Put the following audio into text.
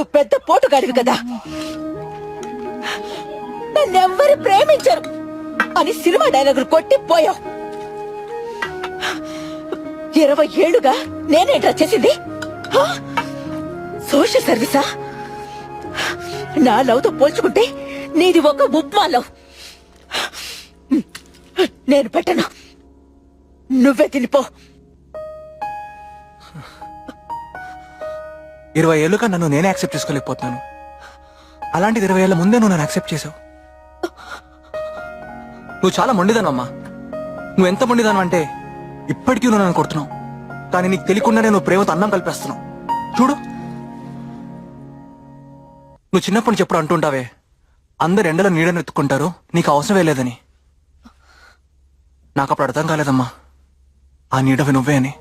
నువ్వు పెద్ద పోటుగాడివి కదా, నన్నెవ్వరు ప్రేమించరు అని సినిమా డైలాగులు కొట్టి పోయావు. 20 ఏళ్లుగా నేనేట్రా చేసింది? సోషల్ సర్వీసా? నా లవ్ తో పోల్చుకుంటే నీది ఒక ఉప్మా లవ్. నేను పెట్టను, నువ్వే తినిపో. 20 ఏళ్ళుగా నన్ను నేనే యాక్సెప్ట్ చేసుకోలేకపోతున్నాను. అలాంటిది 20 ఏళ్ల ముందే నువ్వు నన్ను యాక్సెప్ట్ చేసావు. నువ్వు చాలా మొండిదానమ్మా. నువ్వు ఎంత మొండిదాను అంటే ఇప్పటికీ నువ్వు నన్ను కొడుతున్నావు, కానీ నీకు తెలియకుండానే నువ్వు ప్రేమతో అన్నం కలిపేస్తున్నావు. చూడు, నువ్వు చిన్నప్పటి నుంచి ఎప్పుడు అంటుంటావే, అందరు ఎండలో నీడను ఎత్తుకుంటారు, నీకు అవసరమే లేదని. నాకు అప్పుడు అర్థం కాలేదమ్మా, ఆ నీడవి నువ్వే అని.